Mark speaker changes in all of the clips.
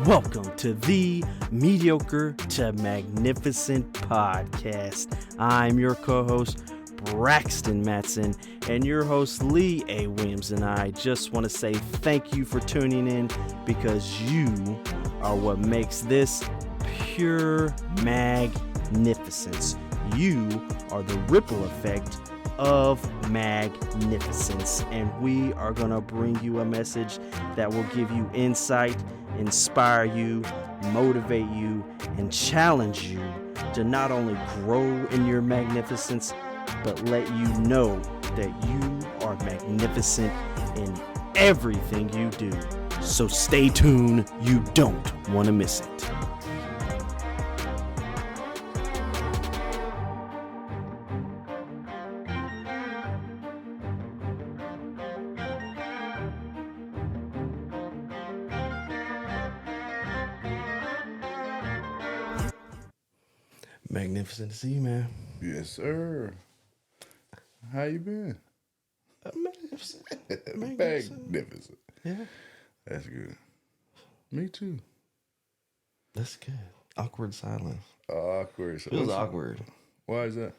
Speaker 1: Welcome to the Mediocre to Magnificent podcast. I'm your co-host, Braxton Matson, and your host, Lee A. Williams, and I just want to say thank you for tuning in because you are what makes this pure magnificence. You are the ripple effect of magnificence, and we are going to bring you a message that will give you insight, inspire you, motivate you, and challenge you to not only grow in your magnificence, but let you know that you are magnificent in everything you do. So stay tuned, you don't want to miss it. Magnificent to see you, man.
Speaker 2: Yes, sir. How you been?
Speaker 1: Magnificent.
Speaker 2: Magnificent.
Speaker 1: Yeah,
Speaker 2: That's good. Me too.
Speaker 1: that's good. Awkward silence.
Speaker 2: Awkward. So
Speaker 1: Feels awkward.
Speaker 2: Why is that?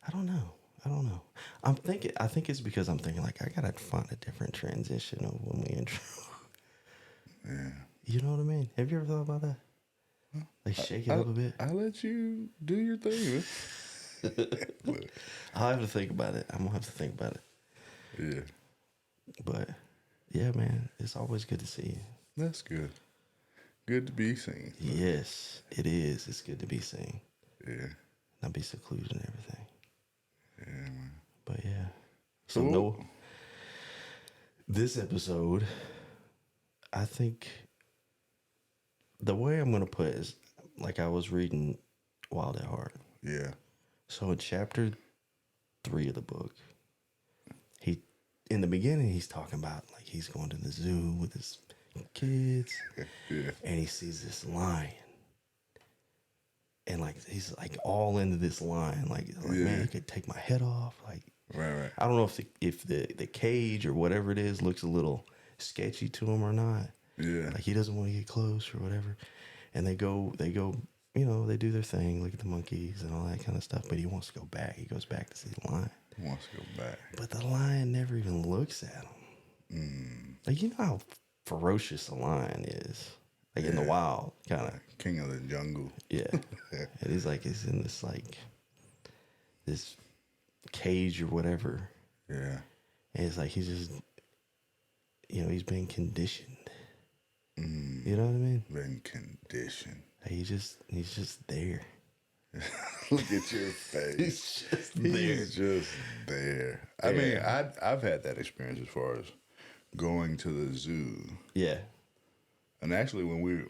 Speaker 1: I don't know. I think it's because I'm thinking like I gotta find a different transition of when we intro.
Speaker 2: Yeah.
Speaker 1: You know what I mean? Have you ever thought about that? Like shake it up a bit.
Speaker 2: I'll let you do your thing, man. Look,
Speaker 1: I'll have to think about it. I'm gonna have to think about it.
Speaker 2: yeah.
Speaker 1: But yeah, man, it's always good to see you.
Speaker 2: That's good. Good to be seen.
Speaker 1: Yes, it is. It's good to be seen.
Speaker 2: Yeah.
Speaker 1: Not be secluded and everything.
Speaker 2: Yeah, man.
Speaker 1: But yeah. So
Speaker 2: Cool.
Speaker 1: no, this episode, I think the way I'm gonna put it is like I was reading Wild at Heart.
Speaker 2: Yeah.
Speaker 1: So in chapter 3 of the book, in the beginning he's talking about like he's going to the zoo with his kids,
Speaker 2: Yeah.
Speaker 1: and he sees this lion, and like he's like all into this lion, like
Speaker 2: Yeah.
Speaker 1: man, he could take my head off. Like
Speaker 2: Right.
Speaker 1: I don't know if the cage or whatever it is looks a little sketchy to him or not.
Speaker 2: Yeah.
Speaker 1: Like he doesn't want to get close or whatever. And they go, you know, they do their thing, look at the monkeys and all that kind of stuff. But he wants to go back. He goes back to see the lion.
Speaker 2: Wants to go back.
Speaker 1: But the lion never even looks at him. Like, you know how ferocious a lion is, like in the wild, kind of.
Speaker 2: King of the jungle.
Speaker 1: Yeah. And he's like, he's in this this cage or whatever.
Speaker 2: Yeah.
Speaker 1: And it's like he's just, you know, he's been conditioned. You know what I mean?
Speaker 2: Been conditioned.
Speaker 1: Like he's just there.
Speaker 2: Look at your face.
Speaker 1: He's just there.
Speaker 2: He's just there. I mean, I've had that experience as far as going to the zoo.
Speaker 1: Yeah.
Speaker 2: And actually, when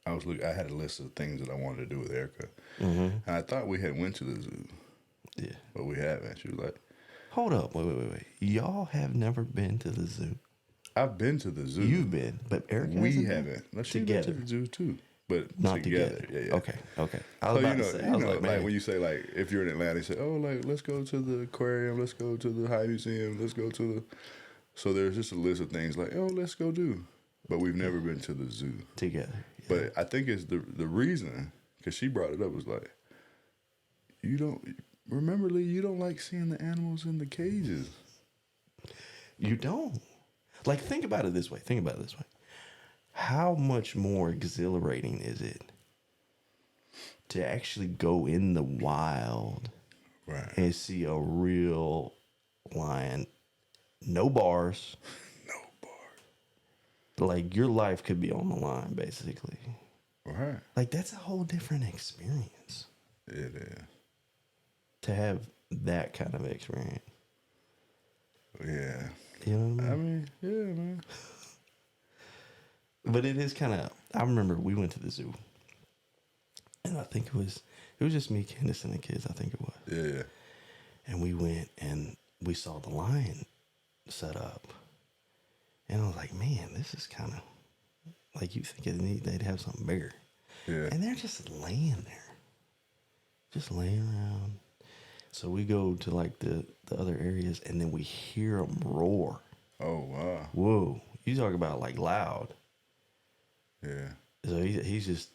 Speaker 2: I had a list of things that I wanted to do with Erica. And I thought we had went to the zoo,
Speaker 1: Yeah.
Speaker 2: but we haven't. She was like,
Speaker 1: Hold up. Wait. Y'all have never been to the zoo.
Speaker 2: I've been to the zoo.
Speaker 1: You've been, but Erica
Speaker 2: We
Speaker 1: hasn't been?
Speaker 2: haven't. No, she's been
Speaker 1: Together.
Speaker 2: to the zoo too, but
Speaker 1: Not together.
Speaker 2: Yeah.
Speaker 1: Okay. I
Speaker 2: So
Speaker 1: was about to say, I was like, man.
Speaker 2: when you say like, if you're in Atlanta, you say, oh, like let's go to the aquarium, let's go to the High Museum, let's go to the. So there's just a list of things like, oh, let's go do, but we've never been to the zoo.
Speaker 1: Together. Yeah.
Speaker 2: But I think it's the reason, because she brought it up, was like, you don't remember, Lee, you don't like seeing the animals in the cages.
Speaker 1: You don't. Like, think about it this way. How much more exhilarating is it to actually go in the wild
Speaker 2: Right.
Speaker 1: and see a real lion? No bars.
Speaker 2: No bar.
Speaker 1: Like, your life could be on the line, basically.
Speaker 2: Right.
Speaker 1: Like, that's a whole different experience
Speaker 2: It is.
Speaker 1: to have that kind of experience.
Speaker 2: Yeah.
Speaker 1: You know what I mean?
Speaker 2: I mean, yeah, man.
Speaker 1: But it is kind of. I remember we went to the zoo, and I think it was just me, Candace, and the kids. I think it was.
Speaker 2: Yeah.
Speaker 1: And we went and we saw the lion set up, and I was like, man, this is kind of like you think they'd have something bigger.
Speaker 2: Yeah.
Speaker 1: And they're just laying there, just laying around. So we go to like the other areas, and then we hear them roar.
Speaker 2: Oh, wow.
Speaker 1: Whoa. You talk about like loud.
Speaker 2: Yeah.
Speaker 1: So he's just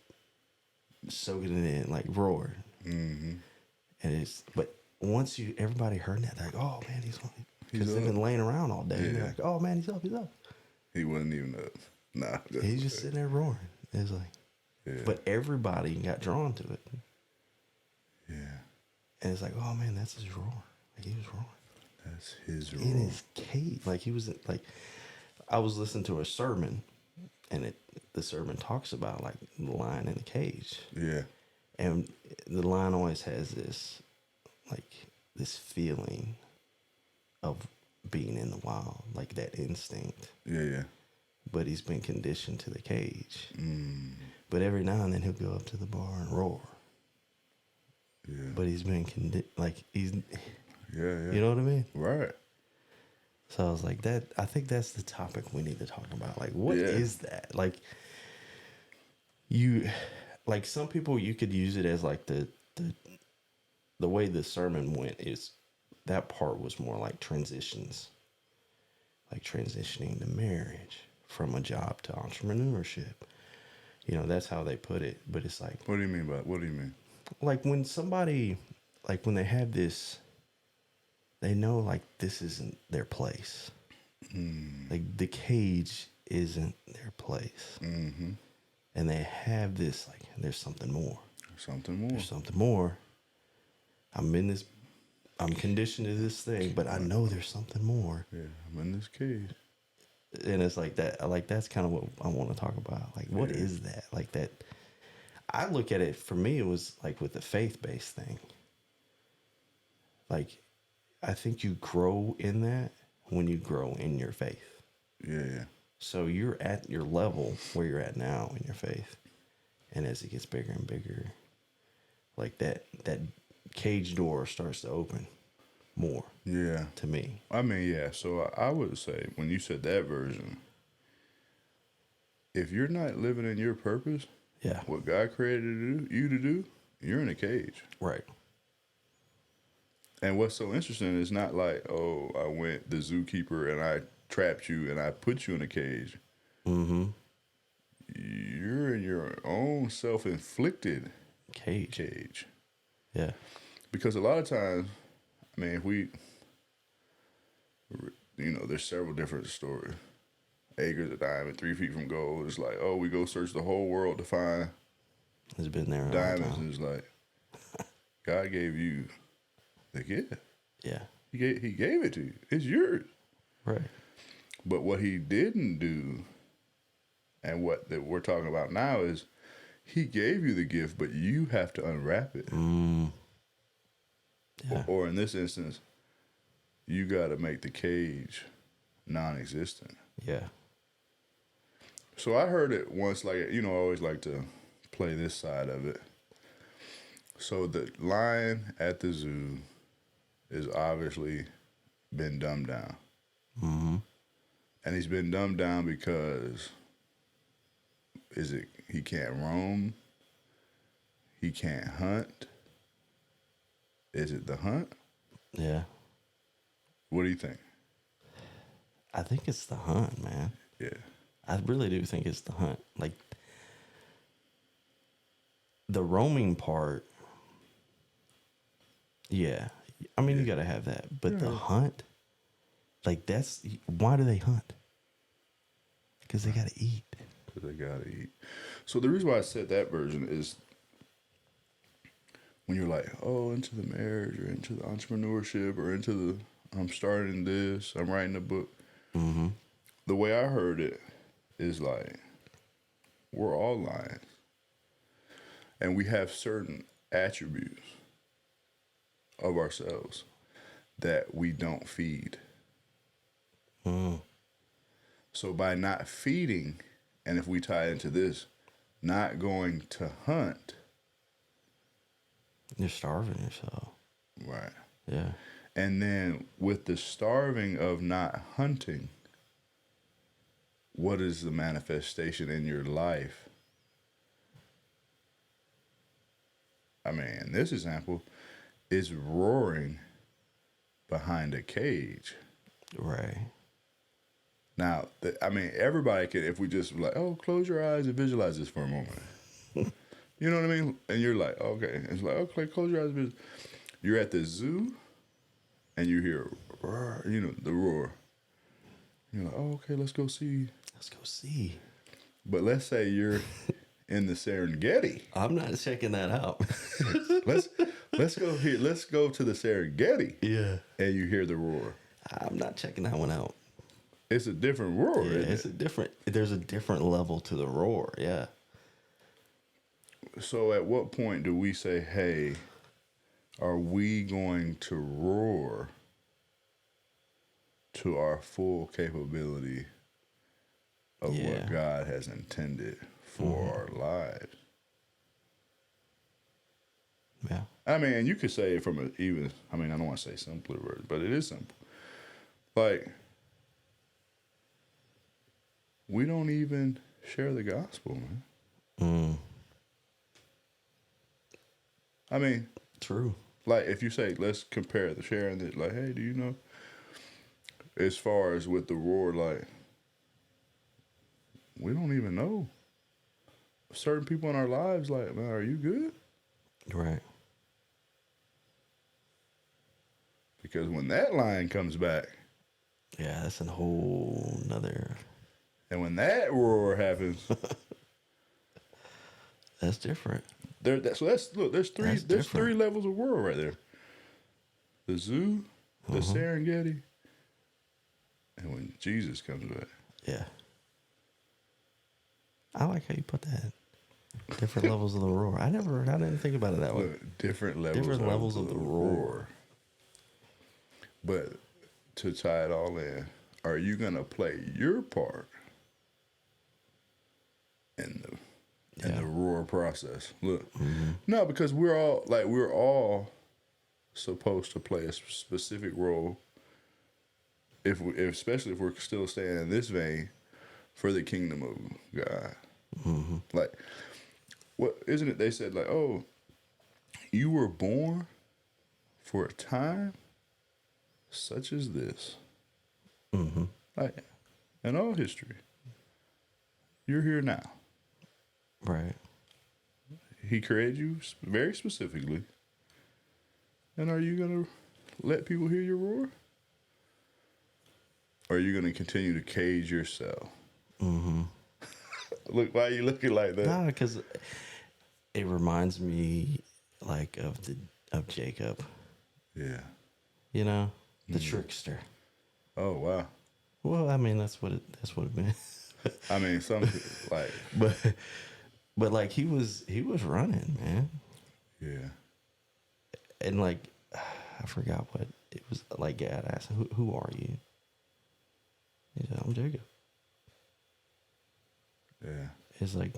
Speaker 1: soaking it in, like roaring.
Speaker 2: Mm-hmm.
Speaker 1: But once everybody heard that, they're like, oh man, he's because they've
Speaker 2: up.
Speaker 1: been laying around all day.
Speaker 2: Yeah.
Speaker 1: They're like, oh man, he's up.
Speaker 2: He wasn't even up. Nah.
Speaker 1: He's just sitting there roaring. It's like,
Speaker 2: Yeah.
Speaker 1: but everybody got drawn to it.
Speaker 2: Yeah.
Speaker 1: And it's like, oh man, that's his roar. Like he was roaring.
Speaker 2: That's his roar.
Speaker 1: In his cage. Like he was like, I was listening to a sermon, and the sermon talks about like the lion in the cage.
Speaker 2: Yeah.
Speaker 1: And the lion always has this feeling of being in the wild, like that instinct.
Speaker 2: Yeah.
Speaker 1: But he's been conditioned to the cage.
Speaker 2: Mm.
Speaker 1: But every now and then he'll go up to the bar and roar.
Speaker 2: Yeah.
Speaker 1: But he's been he's.
Speaker 2: Yeah.
Speaker 1: You know what I mean?
Speaker 2: Right.
Speaker 1: So I was like, I think that's the topic we need to talk about. Like, what is that? Like, some people, you could use it as like the way the sermon went is that part was more like transitions, like transitioning to marriage from a job to entrepreneurship. That's how they put it. But it's like,
Speaker 2: What do you mean by? What do you mean?
Speaker 1: Like when somebody, like when they have this, they know like this isn't their place.
Speaker 2: Mm.
Speaker 1: Like the cage isn't their place.
Speaker 2: Mm-hmm.
Speaker 1: And they have this, like, there's something more. There's something more. I'm conditioned to this thing, but I know there's something more.
Speaker 2: Yeah, I'm in this cage.
Speaker 1: And it's like that. Like, that's kind of what I want to talk about. Like, what is that? Like that. I look at it, for me, it was like with the faith-based thing. Like, I think you grow in that when you grow in your faith.
Speaker 2: Yeah.
Speaker 1: So you're at your level where you're at now in your faith. And as it gets bigger and bigger, like that cage door starts to open more.
Speaker 2: Yeah.
Speaker 1: To me.
Speaker 2: I mean, yeah. So I would say, when you said that version, if you're not living in your purpose, what God created you to do, you're in a cage.
Speaker 1: Right.
Speaker 2: And what's so interesting is not like, oh, I went the zookeeper and I trapped you and I put you in a cage.
Speaker 1: Mm-hmm.
Speaker 2: You're in your own self-inflicted cage.
Speaker 1: Yeah.
Speaker 2: Because a lot of times, I mean, there's several different stories. Acres of diamond, 3 feet from gold. It's like, oh, we go search the whole world to find
Speaker 1: It's been there
Speaker 2: diamonds. And it's like, God gave you the gift.
Speaker 1: Yeah.
Speaker 2: He gave it to you. It's yours.
Speaker 1: Right.
Speaker 2: But what he didn't do, and what that we're talking about now, is he gave you the gift, but you have to unwrap it.
Speaker 1: Yeah.
Speaker 2: Or in this instance, you got to make the cage non-existent.
Speaker 1: Yeah.
Speaker 2: So I heard it once, like, I always like to play this side of it. So the lion at the zoo is obviously been dumbed down.
Speaker 1: Mm-hmm.
Speaker 2: And he's been dumbed down because he can't roam? He can't hunt? Is it the hunt?
Speaker 1: Yeah.
Speaker 2: What do you think?
Speaker 1: I think it's the hunt, man.
Speaker 2: Yeah.
Speaker 1: I really do think it's the hunt. Like, the roaming part, yeah. I mean, you got to have that. But the hunt, like, why do they hunt? Because they got to eat.
Speaker 2: So the reason why I said that version is when you're like, oh, into the marriage or into the entrepreneurship or into I'm starting this, I'm writing a book.
Speaker 1: Mm-hmm.
Speaker 2: The way I heard it is like, we're all lions. And we have certain attributes of ourselves that we don't feed.
Speaker 1: Mm.
Speaker 2: So by not feeding, and if we tie into this, not going to hunt.
Speaker 1: You're starving yourself.
Speaker 2: Right.
Speaker 1: Yeah.
Speaker 2: And then with the starving of not hunting, what is the manifestation in your life? I mean, in this example, is roaring behind a cage.
Speaker 1: Right.
Speaker 2: Now, I mean, everybody can, if we just like, oh, close your eyes and visualize this for a moment. You know what I mean? And you're like, okay. It's like, okay, close your eyes. You're at the zoo and you hear, roar, you know, the roar. You're like, oh, okay, let's go see.
Speaker 1: Let's go see.
Speaker 2: But let's say you're in the Serengeti.
Speaker 1: I'm not checking that out.
Speaker 2: let's go here. Let's go to the Serengeti.
Speaker 1: Yeah.
Speaker 2: And you hear the roar.
Speaker 1: I'm not checking that one out.
Speaker 2: It's a different roar.
Speaker 1: Yeah, there's a different level to the roar. Yeah.
Speaker 2: So at what point do we say, hey, are we going to roar to our full capability of what God has intended for our lives?
Speaker 1: Yeah.
Speaker 2: I mean, you could say it from I don't want to say simpler words, but it is simple. Like, we don't even share the gospel, man. I mean,
Speaker 1: true.
Speaker 2: Like, if you say, let's compare the sharing that, like, hey, do you know, as far as with the roar, like, we don't even know. Certain people in our lives, like, man, are you good?
Speaker 1: Right.
Speaker 2: Because when that line comes back.
Speaker 1: Yeah, that's a whole nother.
Speaker 2: And when that roar happens.
Speaker 1: That's different.
Speaker 2: There's three levels of roar right there. The zoo, the Serengeti, and when Jesus comes back.
Speaker 1: Yeah. I like how you put that. Different levels of the roar. I didn't think about it that way.
Speaker 2: Look, different levels of the roar. But to tie it all in, are you gonna play your part in the roar process? Look, no, because we're all supposed to play a specific role. Especially if we're still staying in this vein, for the kingdom of God. Like, what isn't it? They said, like, oh, you were born for a time such as this. Like, in all history, you're here now.
Speaker 1: Right.
Speaker 2: He created you very specifically. And are you going to let people hear your roar? Or are you going to continue to cage yourself? Look, why are you looking like that?
Speaker 1: Nah, because it reminds me, like, of Jacob.
Speaker 2: Yeah.
Speaker 1: You know, the trickster.
Speaker 2: Oh, wow.
Speaker 1: Well, I mean, that's what it meant.
Speaker 2: I mean, some like,
Speaker 1: but like he was running, man.
Speaker 2: Yeah.
Speaker 1: And like, I forgot what it was. Like, Gad asked, "Who are you?" He said, "I'm Jacob."
Speaker 2: Yeah.
Speaker 1: It's like,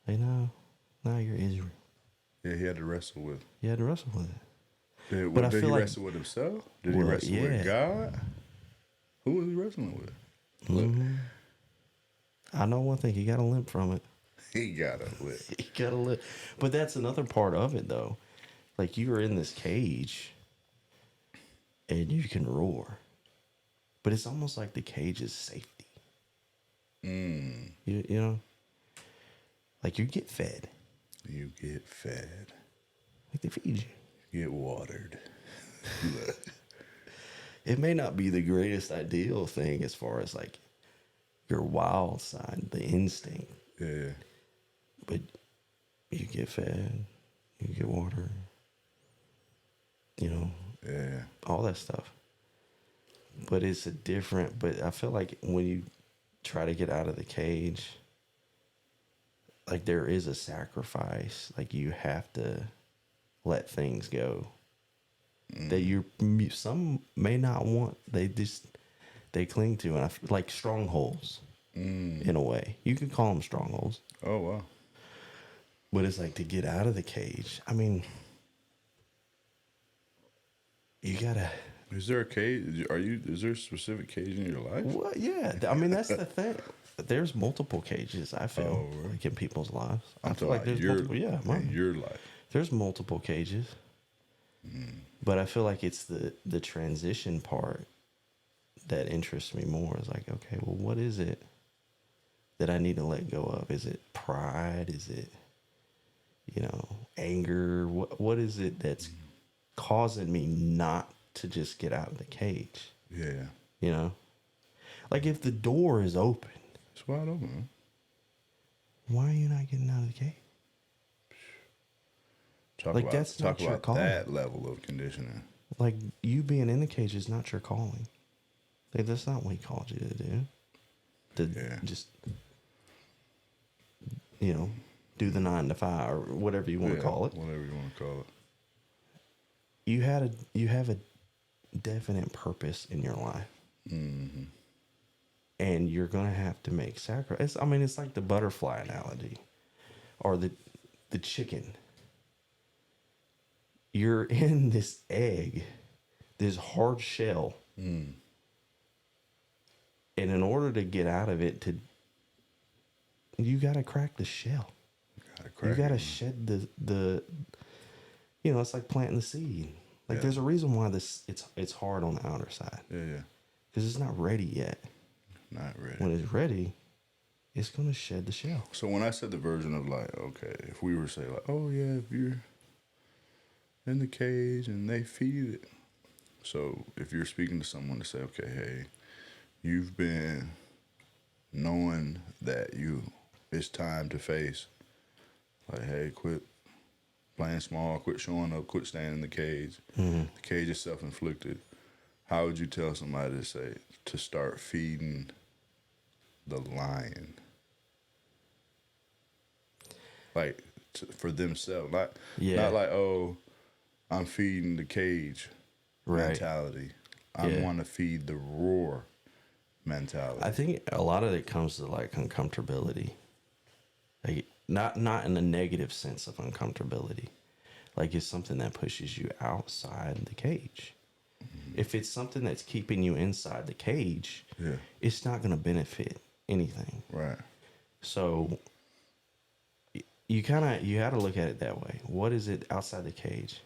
Speaker 1: hey, no, you're Israel.
Speaker 2: Yeah, he had to wrestle with.
Speaker 1: He had to wrestle with it.
Speaker 2: Did he wrestle with himself? Did he wrestle with God? Who was he wrestling with? Look,
Speaker 1: I know one thing. He got a limp from it.
Speaker 2: he got a limp.
Speaker 1: He got a limp. But that's another part of it, though. Like, you are in this cage, and you can roar. But it's almost like the cage is safety. You know? Like, you get fed.
Speaker 2: You get fed.
Speaker 1: Like, they feed you.
Speaker 2: You get watered.
Speaker 1: It may not be the greatest ideal thing as far as, like, your wild side, the instinct.
Speaker 2: Yeah.
Speaker 1: But you get fed. You get water. You know?
Speaker 2: Yeah.
Speaker 1: All that stuff. But it's but I feel like when you try to get out of the cage, like, there is a sacrifice. Like, you have to let things go that some may not want. They cling to, and I feel like strongholds in a way. You can call them strongholds.
Speaker 2: Oh, wow.
Speaker 1: But it's like, to get out of the cage. I mean, you gotta.
Speaker 2: Is there a cage? Is there a specific cage in your life?
Speaker 1: Well, yeah. I mean, that's the thing. There's multiple cages, I feel,
Speaker 2: really?
Speaker 1: like, in people's lives.
Speaker 2: I feel like there's multiple. Yeah, in your life.
Speaker 1: There's multiple cages. But I feel like it's the transition part that interests me more. Is like, okay, well, what is it that I need to let go of? Is it pride? Is it, anger? What is it that's causing me not to just get out of the cage?
Speaker 2: Yeah.
Speaker 1: Like if the door is open,
Speaker 2: It's wide open. Huh?
Speaker 1: why are you not getting out of the cage? That's not your calling.
Speaker 2: That level of conditioning.
Speaker 1: Like you being in the cage is not your calling. Like that's not what he called you to do. Just do the 9 to 5 or whatever you want to call it.
Speaker 2: Whatever you want to call it.
Speaker 1: You have a definite purpose in your life.
Speaker 2: Mm-hmm.
Speaker 1: And you're going to have to make sacrifice. I mean, it's like the butterfly analogy or the chicken. You're in this egg, this hard shell.
Speaker 2: Mm.
Speaker 1: And in order to get out of it, you got to crack the shell. You got to shed the it's like planting the seed. Like there's a reason why it's hard on the outer side.
Speaker 2: Yeah.
Speaker 1: Because it's not ready yet.
Speaker 2: Not ready.
Speaker 1: When it's ready, it's going to shed the shell.
Speaker 2: So when I said the version of like, okay, if we were to say like, oh yeah, if you're in the cage and they feed it. So if you're speaking to someone to say, okay, hey, you've been knowing that it's time to face, like, hey, quit playing small, quit showing up, quit staying in the cage.
Speaker 1: Mm-hmm.
Speaker 2: The cage is self-inflicted. How would you tell somebody to start feeding the lion? Like, for themselves. Not like, oh, I'm feeding the cage mentality. I want to feed the roar mentality.
Speaker 1: I think a lot of it comes to like uncomfortability. Like not in a negative sense of uncomfortability. Like it's something that pushes you outside the cage. Mm-hmm. If it's something that's keeping you inside the cage, it's not going to benefit anything.
Speaker 2: Right.
Speaker 1: So you had to look at it that way. What is it outside the cage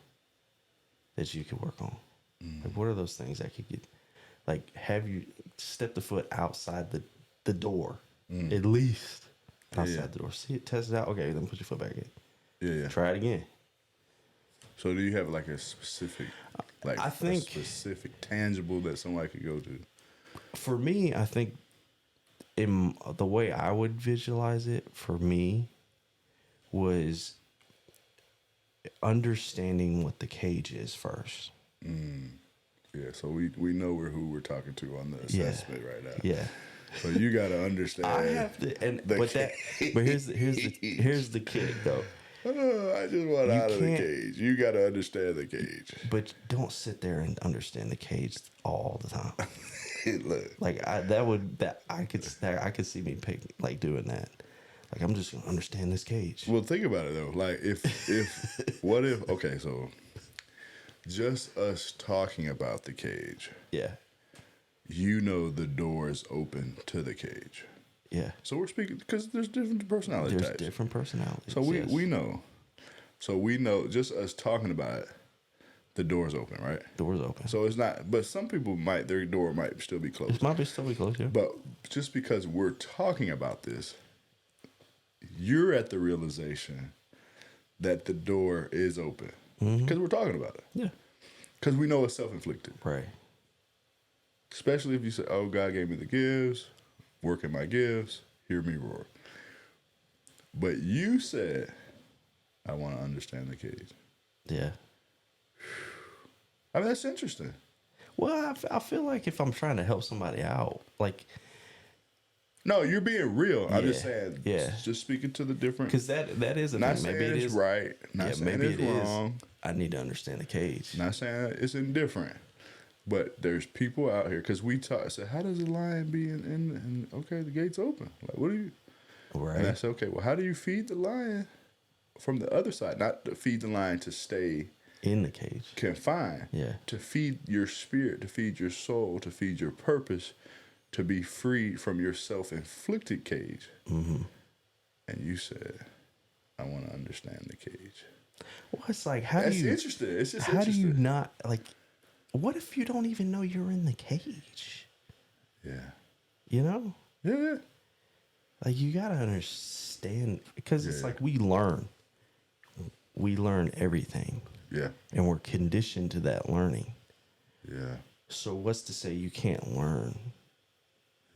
Speaker 1: that you could work on? Mm. Like what are those things that could get, like have you stepped the foot outside the door, at least outside the door. See it, test it out. Okay, then put your foot back in.
Speaker 2: Yeah.
Speaker 1: Try it again.
Speaker 2: So do you have like a specific, specific tangible that somebody could go to?
Speaker 1: For me, I think in the way I would visualize it for me was understanding what the cage is first.
Speaker 2: Mm. Yeah, so we know who we're talking to on the assessment right now.
Speaker 1: Yeah.
Speaker 2: So you got to understand.
Speaker 1: I have to, but here's the kick though.
Speaker 2: I just want out of the cage. You got to understand the cage.
Speaker 1: But don't sit there and understand the cage all the time.
Speaker 2: Look.
Speaker 1: Like I could see me doing that. Like I'm just gonna understand this cage.
Speaker 2: Well, think about it though. Like what if? Okay, so just us talking about the cage.
Speaker 1: Yeah.
Speaker 2: The door is open to the cage.
Speaker 1: Yeah.
Speaker 2: So we're speaking because there's different personality types.
Speaker 1: There's different personalities.
Speaker 2: So we know. So we know just us talking about it, the door's open, right?
Speaker 1: Door's open.
Speaker 2: So it's not, but some people their door might still be closed.
Speaker 1: It might still be closed, yeah.
Speaker 2: But just because we're talking about this, you're at the realization that the door is open. Because we're talking about it.
Speaker 1: Yeah.
Speaker 2: Because we know it's self-inflicted.
Speaker 1: Right.
Speaker 2: Especially if you say, oh, God gave me the gifts, working my gifts, hear me roar. But you said, I want to understand the cage.
Speaker 1: Yeah.
Speaker 2: I mean, that's interesting.
Speaker 1: Well, I feel like if I'm trying to help somebody out, like...
Speaker 2: No, you're being real. I'm just saying,
Speaker 1: yeah.
Speaker 2: Just speaking to the different...
Speaker 1: Because that is a
Speaker 2: not
Speaker 1: thing.
Speaker 2: Saying
Speaker 1: maybe it
Speaker 2: it's
Speaker 1: is
Speaker 2: right. Not saying
Speaker 1: maybe
Speaker 2: it's wrong.
Speaker 1: I need to understand the cage.
Speaker 2: Not saying it's indifferent. But there's people out here, because we talk, I said, how does a lion be in okay, the gate's open. Like, what do you...
Speaker 1: Right.
Speaker 2: And I said, okay, well, how do you feed the lion from the other side? Not to feed the lion to stay...
Speaker 1: in the cage.
Speaker 2: Confined.
Speaker 1: Yeah.
Speaker 2: To feed your spirit, to feed your soul, to feed your purpose, to be freed from your self-inflicted cage.
Speaker 1: Mm-hmm.
Speaker 2: And you said, I want to understand the cage.
Speaker 1: Well, it's like, how
Speaker 2: That's
Speaker 1: do you...
Speaker 2: interesting. It's just
Speaker 1: how
Speaker 2: interesting.
Speaker 1: do you not... Like, what if you don't even know you're in the cage? You know,
Speaker 2: Yeah.
Speaker 1: like you gotta understand because it's
Speaker 2: Yeah.
Speaker 1: like we learn everything,
Speaker 2: Yeah.
Speaker 1: and we're conditioned to that learning.
Speaker 2: Yeah.
Speaker 1: So what's to say you can't learn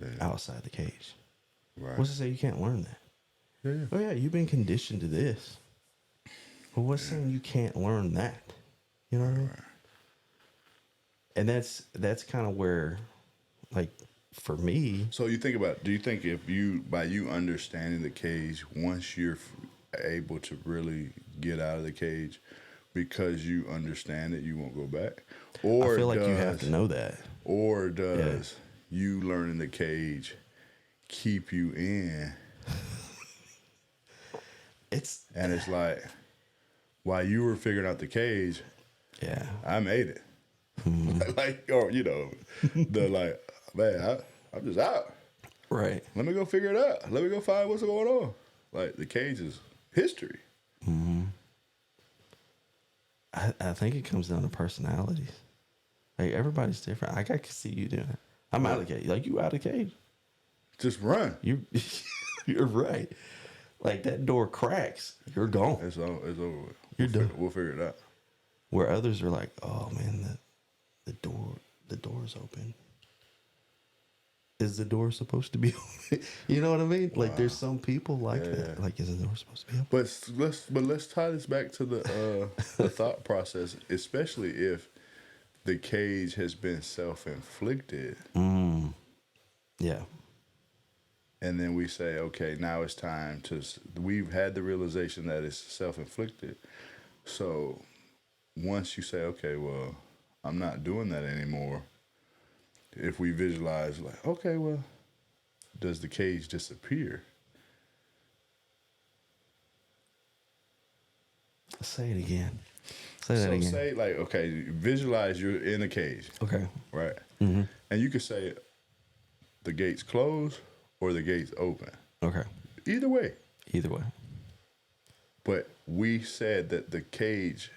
Speaker 2: Yeah.
Speaker 1: outside the cage?
Speaker 2: Right.
Speaker 1: What's to say you can't learn that?
Speaker 2: Yeah.
Speaker 1: Oh yeah, you've been conditioned to this. But what's saying you can't learn that? You know what I mean?
Speaker 2: Right.
Speaker 1: And that's kind of where, like, for me,
Speaker 2: So you think about, do you think if you, by you understanding the cage, once you're able to really get out of the cage because you understand it, you won't go back? Or
Speaker 1: I feel like you have to know that.
Speaker 2: Or does you learning the cage keep you in? And it's like, while you were figuring out the cage,
Speaker 1: Yeah.
Speaker 2: I made it. Like, or, you know, the like, man, I'm just out.
Speaker 1: Right.
Speaker 2: Let me go figure it out. Let me go find what's going on. Like, the cage is history.
Speaker 1: I think it comes down to personalities. Like, everybody's different. I can see you doing it. I'm out of the cage. Like, you out of the cage.
Speaker 2: Just run.
Speaker 1: You're right. Like, that door cracks. You're gone.
Speaker 2: It's over with.
Speaker 1: You're done.
Speaker 2: We'll figure it out.
Speaker 1: Where others are like, oh man, the door's open. Is the door supposed to be open? You know what I mean? Like, there's some people like that. Like, is the door supposed to be open?
Speaker 2: But let's tie this back to the thought process, especially if the cage has been self-inflicted.
Speaker 1: Yeah.
Speaker 2: And then we say, okay, now it's time to. We've had the realization that it's self-inflicted. So once you say, okay, well, I'm not doing that anymore. If we visualize, like, okay, well, does the cage disappear?
Speaker 1: Say it again. Say that again.
Speaker 2: So say, like, okay, visualize you're in a cage.
Speaker 1: Okay.
Speaker 2: Right. And you could say the gate's closed or the gate's open.
Speaker 1: Okay.
Speaker 2: Either way.
Speaker 1: Either way.
Speaker 2: But we said that the cage,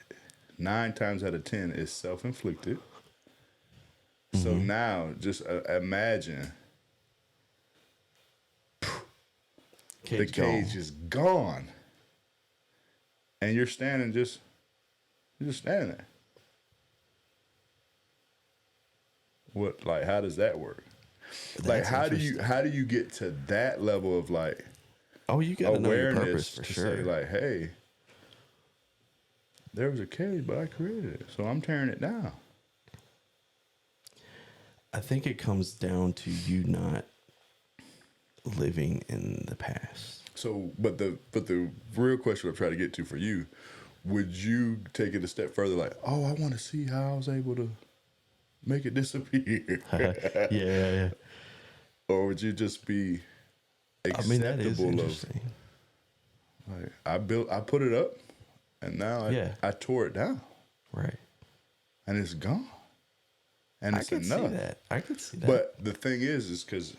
Speaker 2: 9 times out of 10, is self-inflicted. So now, just imagine the cage is gone, and you're just standing there. What, like, how does that work? Like, how do you get to that level of, like,
Speaker 1: you got to know your
Speaker 2: awareness
Speaker 1: purpose for
Speaker 2: to
Speaker 1: sure.
Speaker 2: say, like, hey, there was a cage, but I created it, so I'm tearing it down.
Speaker 1: I think it comes down to you not living in the past.
Speaker 2: So, but the real question I'm trying to get to for you, would you take it a step further? Like, oh, I want to see how I was able to make it disappear.
Speaker 1: Yeah.
Speaker 2: Or would you just be acceptable
Speaker 1: that is interesting.
Speaker 2: Like, I put it up, and now I tore it down.
Speaker 1: Right.
Speaker 2: And it's gone. And it's enough.
Speaker 1: I could see that.
Speaker 2: But the thing is because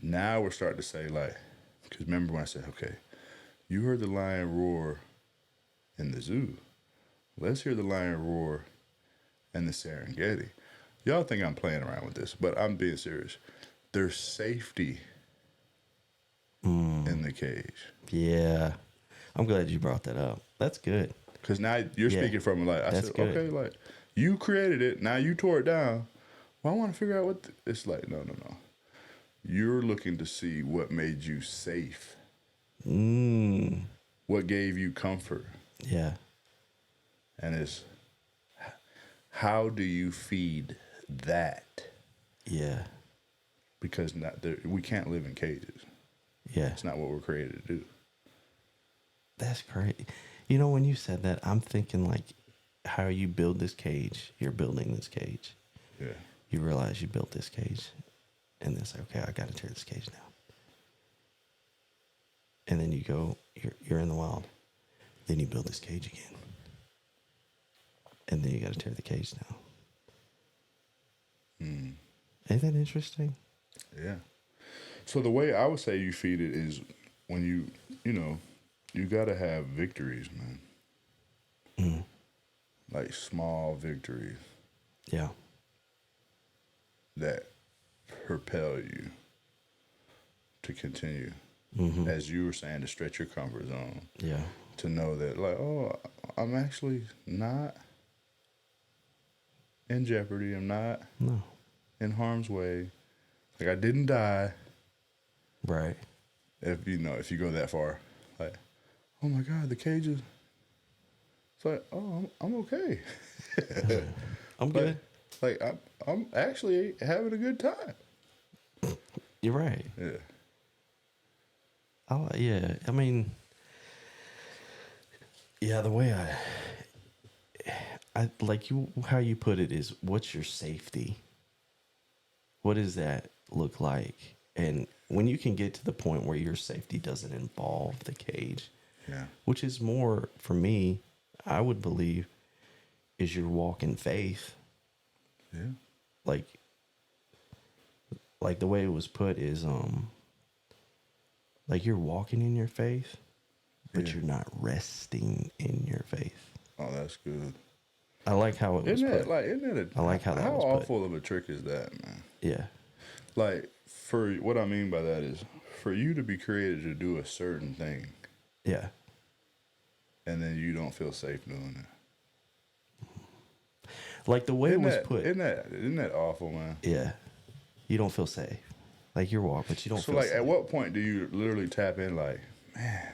Speaker 2: now we're starting to say, like, because remember when I said, okay, you heard the lion roar in the zoo. Let's hear the lion roar in the Serengeti. Y'all think I'm playing around with this, but I'm being serious. There's safety in the cage.
Speaker 1: Yeah. I'm glad you brought that up. That's good.
Speaker 2: Because now you're speaking from, like, I said, good. Okay, like, you created it. Now you tore it down. Well, I want to figure out what... It's like, no. You're looking to see what made you safe. What gave you comfort.
Speaker 1: Yeah.
Speaker 2: And it's... How do you feed that?
Speaker 1: Yeah.
Speaker 2: Because we can't live in cages.
Speaker 1: Yeah.
Speaker 2: It's not what we're created to do.
Speaker 1: That's great. You know, when you said that, I'm thinking, like, how you build this cage. You're building this cage.
Speaker 2: Yeah.
Speaker 1: You realize you built this cage. And then say, okay, I got to tear this cage down. And then you go, you're in the wild. Then you build this cage again. And then you got to tear the cage down. Ain't that interesting?
Speaker 2: Yeah. So the way I would say you feed it is when you got to have victories, man. Like small victories.
Speaker 1: Yeah.
Speaker 2: That propel you to continue, as you were saying, to stretch your comfort zone.
Speaker 1: Yeah.
Speaker 2: To know that, like, oh, I'm actually not in jeopardy. I'm not in harm's way. Like, I didn't die.
Speaker 1: Right.
Speaker 2: If you go that far, like, oh my God, the cages. It's like, oh, I'm okay.
Speaker 1: I'm good.
Speaker 2: Like, I'm actually having a good time.
Speaker 1: You're right.
Speaker 2: Yeah.
Speaker 1: Yeah. I mean, yeah, the way I like how you put it is, what's your safety? What does that look like? And when you can get to the point where your safety doesn't involve the cage,
Speaker 2: Yeah.
Speaker 1: which is more, for me, I would believe, is your walk in faith.
Speaker 2: Yeah.
Speaker 1: Like the way it was put is, like you're walking in your faith, but
Speaker 2: Yeah.
Speaker 1: you're not resting in your faith.
Speaker 2: Oh, that's good.
Speaker 1: I like how it was put.
Speaker 2: I
Speaker 1: like how that
Speaker 2: how
Speaker 1: was put.
Speaker 2: awful of a trick is that, man?
Speaker 1: Yeah.
Speaker 2: Like, for what I mean by that is, for you to be created to do a certain thing,
Speaker 1: Yeah.
Speaker 2: and then you don't feel safe doing it.
Speaker 1: Like the way it was put.
Speaker 2: Isn't that awful, man?
Speaker 1: Yeah. You don't feel safe. Like you're walking, but you don't
Speaker 2: So,
Speaker 1: feel
Speaker 2: like,
Speaker 1: safe.
Speaker 2: at what point do you literally tap in, like, man,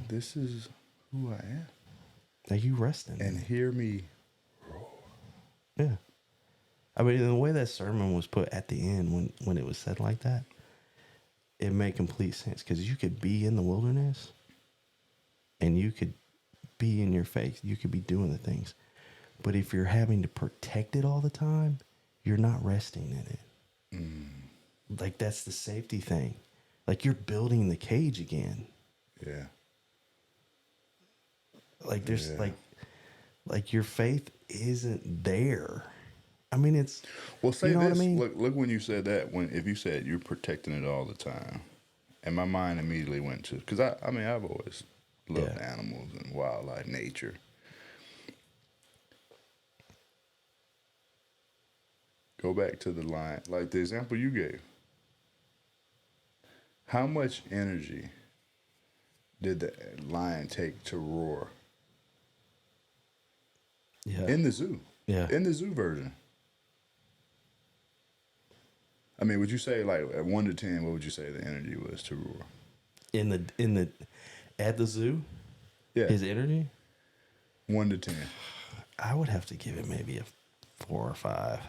Speaker 2: this is who I am?
Speaker 1: Like you resting.
Speaker 2: And hear me roar.
Speaker 1: Yeah. I mean, the way that sermon was put at the end, when it was said like that, it made complete sense, because you could be in the wilderness and you could be in your faith. You could be doing the things. But if you're having to protect it all the time, you're not resting in it. Like, that's the safety thing. Like, you're building the cage again.
Speaker 2: Yeah.
Speaker 1: Like, there's like your faith isn't there. I mean, it's,
Speaker 2: Well, say
Speaker 1: you know
Speaker 2: this.
Speaker 1: what I mean?
Speaker 2: Look when you said that. If you said you're protecting it all the time, and my mind immediately went to, because I mean, I've always loved animals and wildlife, nature. Go back to the line, like the example you gave. How much energy did the lion take to roar?
Speaker 1: Yeah.
Speaker 2: In the zoo.
Speaker 1: Yeah.
Speaker 2: In the zoo version. I mean, would you say, like, at 1 to 10, what would you say the energy was to roar?
Speaker 1: At the zoo?
Speaker 2: Yeah.
Speaker 1: His energy?
Speaker 2: 1 to 10.
Speaker 1: I would have to give it maybe a 4 or 5.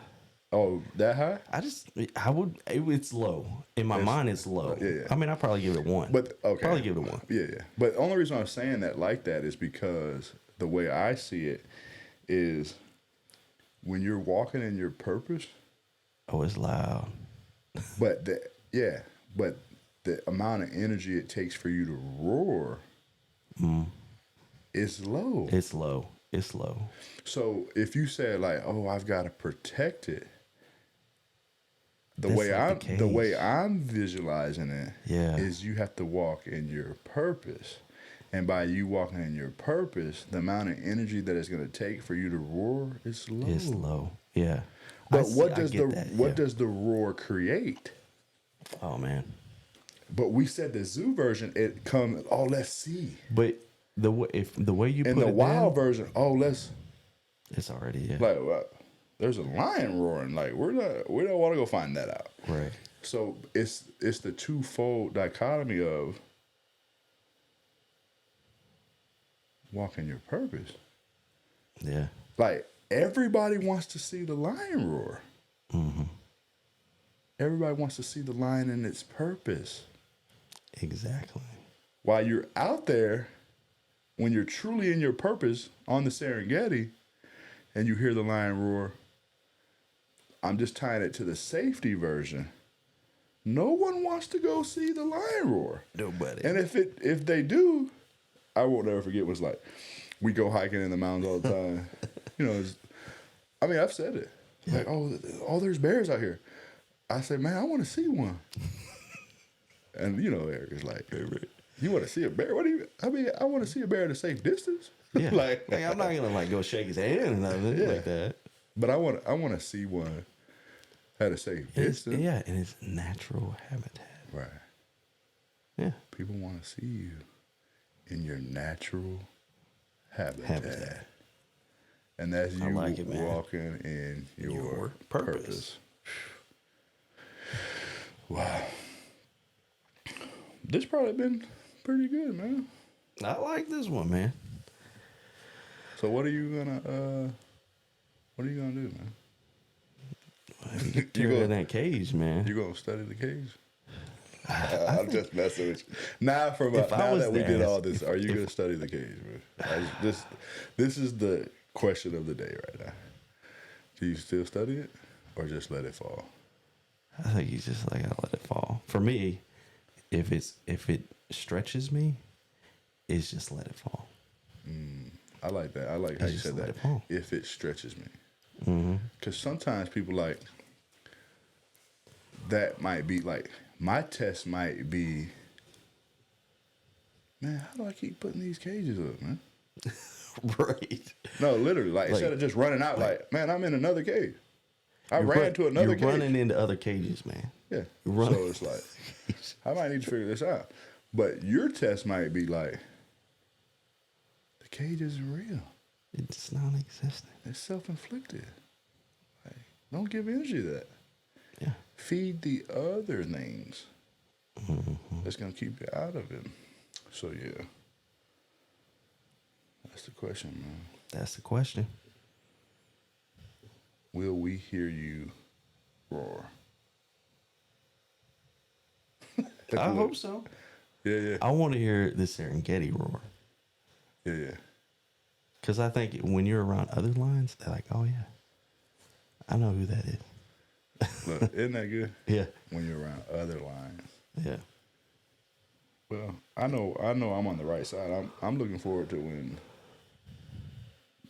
Speaker 2: Oh, that high?
Speaker 1: It's low. In my mind, it's low.
Speaker 2: Yeah.
Speaker 1: I mean, I'd probably give it 1.
Speaker 2: But, okay.
Speaker 1: Probably give it a 1.
Speaker 2: Yeah. But the only reason I'm saying that like that is because the way I see it is when you're walking in your purpose.
Speaker 1: Oh, it's loud.
Speaker 2: But the amount of energy it takes for you to roar is low.
Speaker 1: It's low. It's low.
Speaker 2: So if you say, like, oh, I've got to protect it, the
Speaker 1: That's
Speaker 2: way
Speaker 1: like the cage.
Speaker 2: I'm visualizing it
Speaker 1: Yeah.
Speaker 2: is you have to walk in your purpose. And by you walking in your purpose, the amount of energy that it's going to take for you to roar is low.
Speaker 1: It's low. Yeah.
Speaker 2: But what does the roar create?
Speaker 1: Oh, man.
Speaker 2: But we said the zoo version, it comes, oh, let's see.
Speaker 1: But the way you put it
Speaker 2: In the wild
Speaker 1: down,
Speaker 2: version, oh, let's,
Speaker 1: it's already,
Speaker 2: like, there's a lion roaring. Like, we don't want to go find that out.
Speaker 1: right.
Speaker 2: So it's the twofold dichotomy of walking your purpose.
Speaker 1: Yeah.
Speaker 2: Like, everybody wants to see the lion roar.
Speaker 1: Mm-hmm.
Speaker 2: Everybody wants to see the lion in its purpose.
Speaker 1: Exactly.
Speaker 2: While you're out there, when you're truly in your purpose on the Serengeti, and you hear the lion roar, I'm just tying it to the safety version. No one wants to go see the lion roar.
Speaker 1: Nobody.
Speaker 2: And if they do, I won't ever forget what's like. We go hiking in the mountains all the time. I've said it. Like, oh, there's bears out here. I say, man, I want to see one. And Eric is like, you want to see a bear? I want to see a bear at a safe distance.
Speaker 1: Yeah.
Speaker 2: like
Speaker 1: I'm not gonna go shake his hand or nothing like that.
Speaker 2: But I want to see one at a safe distance.
Speaker 1: Yeah, in its natural habitat.
Speaker 2: Right.
Speaker 1: Yeah.
Speaker 2: People want to see you in your natural habitat. And that's you
Speaker 1: like it, man.
Speaker 2: walking in your purpose. Wow. This probably been pretty good, man.
Speaker 1: I like this one, man.
Speaker 2: So what are you gonna do, man?
Speaker 1: Get rid of that cage, man.
Speaker 2: You gonna study the cage? I'm just messing with you. Now that we did all this, are you gonna study the cage, man? This is the question of the day right now. Do you still study it or just let it fall?
Speaker 1: I think you just like gotta let it fall. For me, if it stretches me, it's just let it fall.
Speaker 2: I like that. I like how you said that. If it stretches me, because sometimes people like that might be like my test might be, man, how do I keep putting these cages up, man?
Speaker 1: Right.
Speaker 2: No, literally, like instead of just running out, like, man, I'm in another cage. I ran to another cage.
Speaker 1: You're running into other cages, man.
Speaker 2: Yeah. So it's like, I might need to figure this out. But your test might be like, the cage isn't real.
Speaker 1: It's non-existent.
Speaker 2: It's self-inflicted. Like, don't give energy to that.
Speaker 1: Yeah.
Speaker 2: Feed the other things that's going to keep you out of it. So, yeah. That's the question, man.
Speaker 1: That's the question.
Speaker 2: Will we hear you roar?
Speaker 1: I hope so.
Speaker 2: Yeah.
Speaker 1: I want to hear the Serengeti roar.
Speaker 2: Yeah.
Speaker 1: Because I think when you're around other lions, they're like, oh, yeah, I know who that is.
Speaker 2: Look, isn't that good?
Speaker 1: Yeah.
Speaker 2: When you're around other lions.
Speaker 1: Yeah.
Speaker 2: Well, I know I'm on the right side. I'm looking forward to when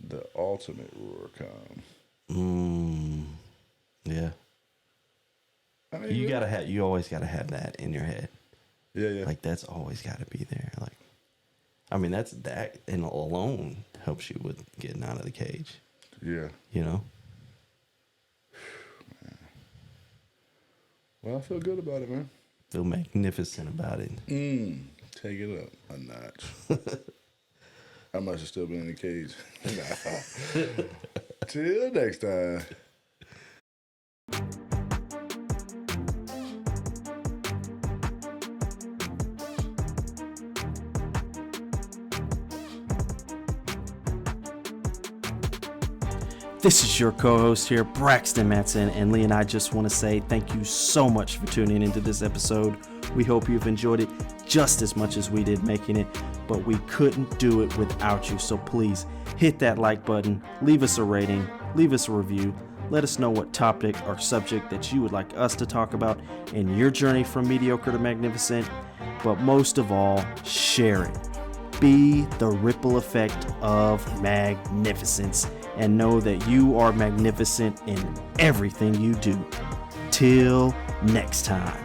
Speaker 2: the ultimate roar comes.
Speaker 1: Yeah.
Speaker 2: I mean,
Speaker 1: you always gotta have that in your head.
Speaker 2: Yeah.
Speaker 1: Like that's always gotta be there. Like, I mean, that and alone helps you with getting out of the cage.
Speaker 2: Yeah.
Speaker 1: You know?
Speaker 2: Man. Well, I feel good about it, man.
Speaker 1: Feel magnificent about it.
Speaker 2: Take it up a notch. I must have still been in the cage. Till next time.
Speaker 1: This is your co-host here, Braxton Matson, and Lee and I just want to say thank you so much for tuning into this episode. We hope you've enjoyed it just as much as we did making it, but we couldn't do it without you. So please hit that like button, leave us a rating, leave us a review. Let us know what topic or subject that you would like us to talk about in your journey from mediocre to magnificent. But most of all, share it. Be the ripple effect of magnificence and know that you are magnificent in everything you do. Till next time.